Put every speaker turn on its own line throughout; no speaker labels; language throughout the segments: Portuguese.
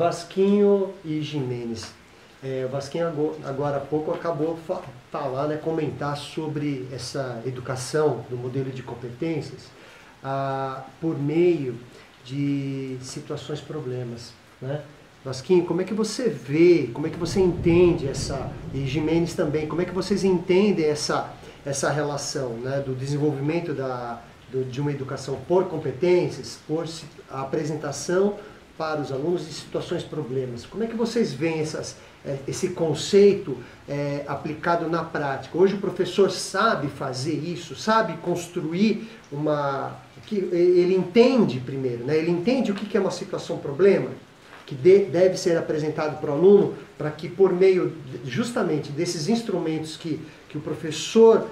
Vasquinho e Gimenez. O Vasquinho agora há pouco acabou falar, né, comentar sobre essa educação do modelo de competências por meio de situações problemas, né? Vasquinho, como é que você vê, como é que você entende e Gimenez também, como é que vocês entendem essa relação, né, do desenvolvimento de uma educação por competências, por a apresentação para os alunos de situações problemas? Como é que vocês veem esse conceito aplicado na prática? Hoje o professor sabe fazer isso, sabe construir ele entende primeiro, né? Ele entende o que é uma situação problema, que deve ser apresentado para o aluno, para que por meio justamente desses instrumentos que o professor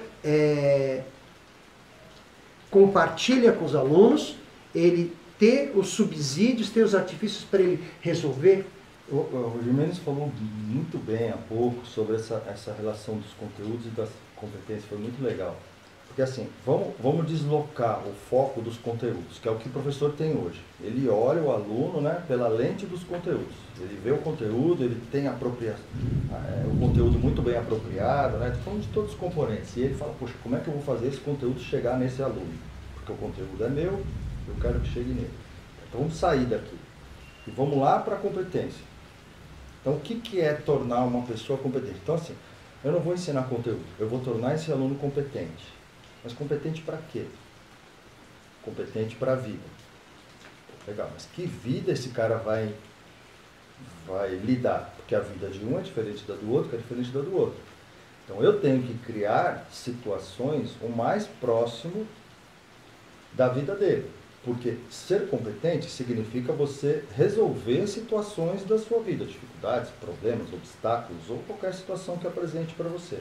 compartilha com os alunos, ele ter os subsídios, ter os artifícios para ele resolver.
O Gimenez falou muito bem há pouco sobre essa relação dos conteúdos e das competências, foi muito legal. Porque assim, vamos deslocar o foco dos conteúdos, que é o que o professor tem hoje. Ele olha o aluno, né, pela lente dos conteúdos. Ele vê o conteúdo, ele tem o conteúdo muito bem apropriado, né? Estou falando de todos os componentes. E ele fala, poxa, como é que eu vou fazer esse conteúdo chegar nesse aluno? Porque o conteúdo é meu, eu quero que chegue nele. Então vamos sair daqui e vamos lá para a competência. Então o que é tornar uma pessoa competente? Então assim, eu não vou ensinar conteúdo, eu vou tornar esse aluno competente. Mas competente para quê? Competente para a vida. Legal, mas que vida esse cara vai lidar? Porque a vida de um é diferente da do outro, que é diferente da do outro. Então eu tenho que criar situações o mais próximo da vida dele. Porque ser competente significa você resolver situações da sua vida, dificuldades, problemas, obstáculos ou qualquer situação que apresente para você.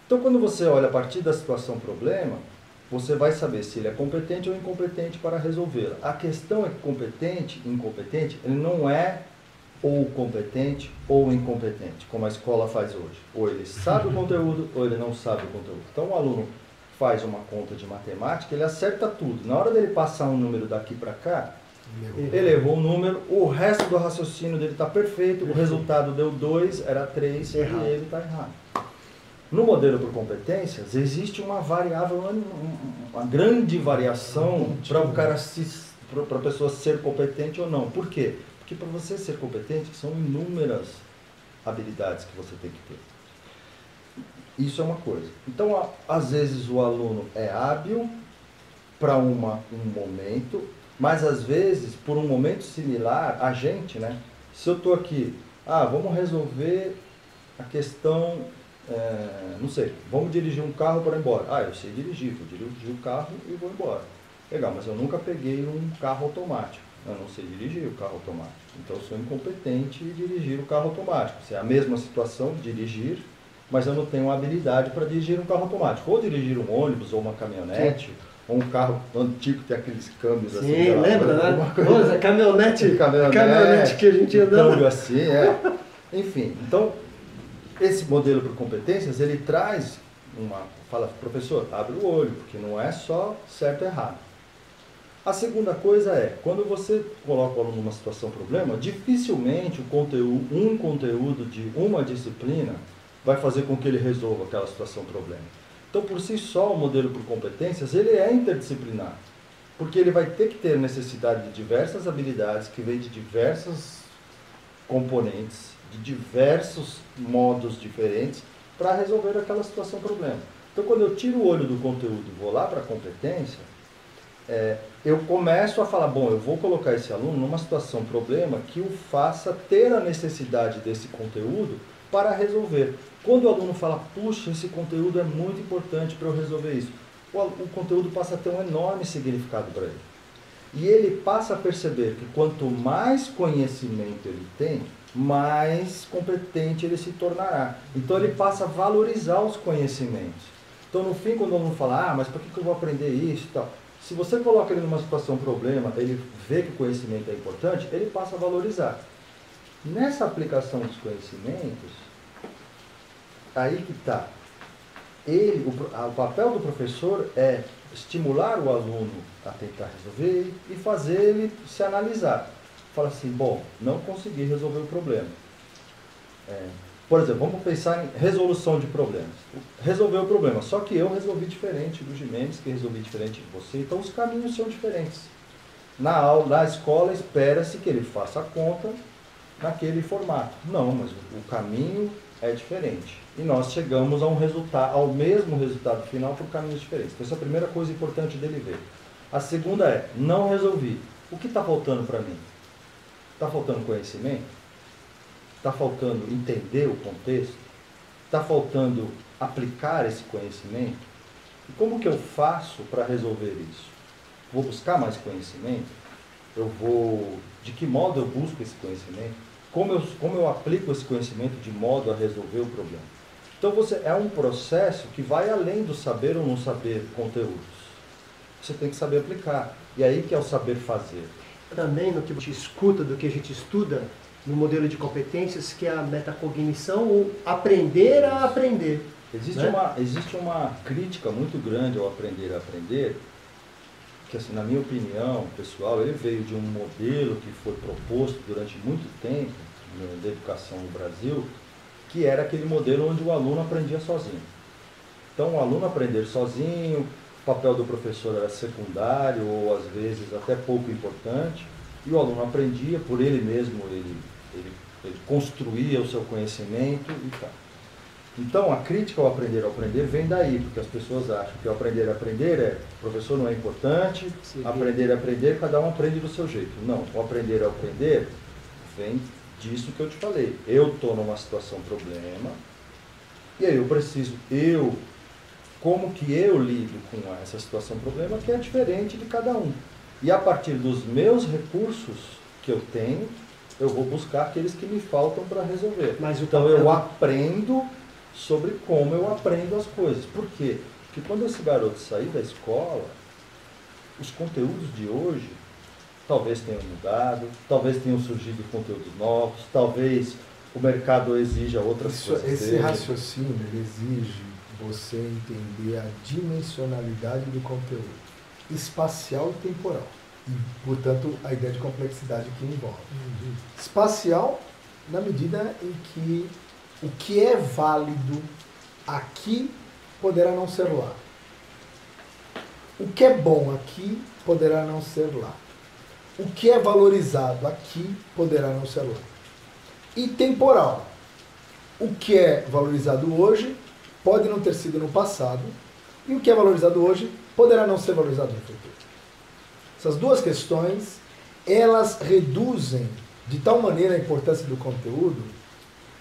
Então, quando você olha a partir da situação problema, você vai saber se ele é competente ou incompetente para resolvê-la. A questão é que competente, incompetente, ele não é ou competente ou incompetente, como a escola faz hoje. Ou ele sabe o conteúdo ou ele não sabe o conteúdo. Então, o aluno faz uma conta de matemática, ele acerta tudo. Na hora dele passar um número daqui para cá, ele errou o número, o resto do raciocínio dele está perfeito, o resultado deu 2, era 3 e ele está errado. No modelo por competências, existe uma variável, uma grande variação para a pessoa ser competente ou não. Por quê? Porque para você ser competente, são inúmeras habilidades que você tem que ter. Isso é uma coisa. Então, às vezes o aluno é hábil para um momento, mas às vezes, por um momento similar, a gente, né? Se eu estou aqui, vamos resolver a questão... não sei, vamos dirigir um carro para ir embora. Eu sei dirigir, vou dirigir o carro e vou embora. Legal, mas eu nunca peguei um carro automático. Eu não sei dirigir o carro automático. Então eu sou incompetente em dirigir o carro automático. É a mesma situação de dirigir, mas eu não tenho habilidade para dirigir um carro automático. Ou dirigir um ônibus, ou uma caminhonete, ou um carro antigo que tem aqueles câmbios assim.
Sim, lembra, né? Nossa, caminhonete que a gente andava.
Câmbio assim, Enfim, então... Esse modelo por competências, ele traz fala, professor, abre o olho, porque não é só certo e errado. A segunda coisa é, quando você coloca o aluno numa situação problema, dificilmente um conteúdo de uma disciplina vai fazer com que ele resolva aquela situação problema. Então, por si só, o modelo por competências, ele é interdisciplinar, porque ele vai ter que ter necessidade de diversas habilidades que vêm de diversos componentes, de diversos modos diferentes para resolver aquela situação problema. Então, quando eu tiro o olho do conteúdo e vou lá para a competência, eu começo a falar, bom, eu vou colocar esse aluno numa situação problema que o faça ter a necessidade desse conteúdo para resolver. Quando o aluno fala, puxa, esse conteúdo é muito importante para eu resolver isso, o conteúdo passa a ter um enorme significado para ele. E ele passa a perceber que quanto mais conhecimento ele tem, mais competente ele se tornará. Então ele passa a valorizar os conhecimentos. Então no fim, quando o aluno fala, mas por que eu vou aprender isso e tal? Se você coloca ele numa situação problema, ele vê que o conhecimento é importante, ele passa a valorizar. Nessa aplicação dos conhecimentos, aí que está. O papel do professor é estimular o aluno a tentar resolver e fazer ele se analisar. fala assim, bom, não consegui resolver o problema. Por exemplo, vamos pensar em resolução de problemas. Resolver o problema, só que eu resolvi diferente do Gimenez, que resolvi diferente de você, então os caminhos são diferentes. Na aula, na escola, espera-se que ele faça a conta naquele formato. Não, mas o caminho é diferente. E nós chegamos a ao mesmo resultado final por caminhos diferentes. Então essa é a primeira coisa importante dele ver. A segunda é, não resolvi. O que está faltando para mim? Está faltando conhecimento? Está faltando entender o contexto? Está faltando aplicar esse conhecimento? E como que eu faço para resolver isso? Vou buscar mais conhecimento? De que modo eu busco esse conhecimento? Como eu aplico esse conhecimento de modo a resolver o problema? Então é um processo que vai além do saber ou não saber conteúdos. Você tem que saber aplicar. E aí que é o saber fazer.
Também no que a gente escuta, do que a gente estuda, no modelo de competências, que é a metacognição, ou aprender a aprender.
Existe uma crítica muito grande ao aprender a aprender, que assim, na minha opinião pessoal, ele veio de um modelo que foi proposto durante muito tempo da educação no Brasil, que era aquele modelo onde o aluno aprendia sozinho. Então o aluno aprender sozinho, o papel do professor era secundário ou às vezes até pouco importante, e o aluno aprendia por ele mesmo, ele construía o seu conhecimento e tal. Então a crítica ao aprender vem daí, porque as pessoas acham que o aprender o professor não é importante, sim, aprender a aprender, cada um aprende do seu jeito. Não, o aprender vem disso que eu te falei. Eu estou numa situação problema, e aí como que eu lido com essa situação problema, que é diferente de cada um. E a partir dos meus recursos que eu tenho, eu vou buscar aqueles que me faltam para resolver. Então eu aprendo sobre como eu aprendo as coisas. Por quê? Porque quando esse garoto sair da escola, os conteúdos de hoje talvez tenham mudado, talvez tenham surgido conteúdos novos, talvez o mercado exija outras coisas.
Esse raciocínio ele exige você entender a dimensionalidade do conteúdo, espacial e temporal. E, portanto, a ideia de complexidade que envolve. Espacial, na medida em que o que é válido aqui poderá não ser lá. O que é bom aqui poderá não ser lá. O que é valorizado aqui poderá não ser lá. E temporal. O que é valorizado hoje pode não ter sido no passado, e o que é valorizado hoje poderá não ser valorizado no futuro. Essas duas questões, elas reduzem de tal maneira a importância do conteúdo,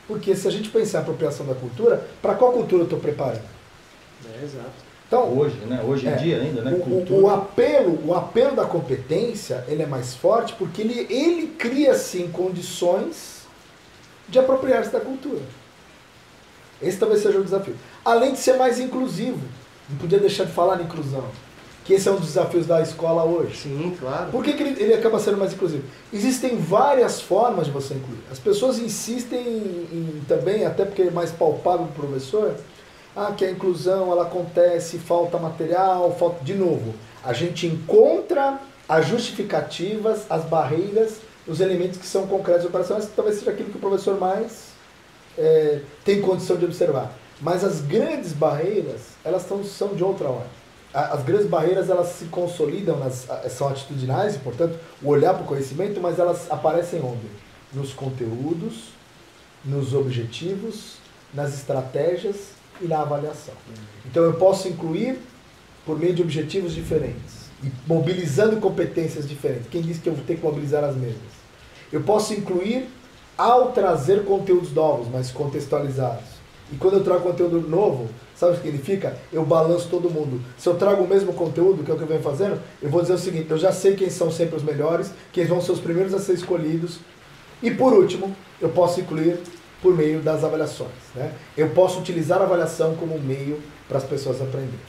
porque se a gente pensar em apropriação da cultura, para qual cultura eu estou preparando?
Exato.
Então, hoje em dia ainda, né?
O apelo da competência, ele é mais forte porque ele cria, sim, condições de apropriar-se da cultura. Esse talvez seja o desafio. Além de ser mais inclusivo. Não podia deixar de falar na inclusão. Que esse é um dos desafios da escola hoje.
Sim, claro.
Por que ele acaba sendo mais inclusivo? Existem várias formas de você incluir. As pessoas insistem também, até porque é mais palpável para o professor, que a inclusão ela acontece, falta material, falta... De novo, a gente encontra as justificativas, as barreiras, os elementos que são concretos operacionais, que talvez seja aquilo que o professor mais tem condição de observar. Mas as grandes barreiras, elas são de outra ordem. As grandes barreiras, elas se consolidam, são atitudinais, portanto, o olhar para o conhecimento, mas elas aparecem onde? Nos conteúdos, nos objetivos, nas estratégias e na avaliação. Então eu posso incluir por meio de objetivos diferentes e mobilizando competências diferentes. Quem disse que eu vou ter que mobilizar as mesmas? Eu posso incluir ao trazer conteúdos novos, mas contextualizados. E quando eu trago conteúdo novo, sabe o que significa? Eu balanço todo mundo. Se eu trago o mesmo conteúdo, que é o que eu venho fazendo, eu vou dizer o seguinte, eu já sei quem são sempre os melhores, quem vão ser os primeiros a ser escolhidos. E por último, eu posso incluir por meio das avaliações. Né? Eu posso utilizar a avaliação como um meio para as pessoas aprenderem.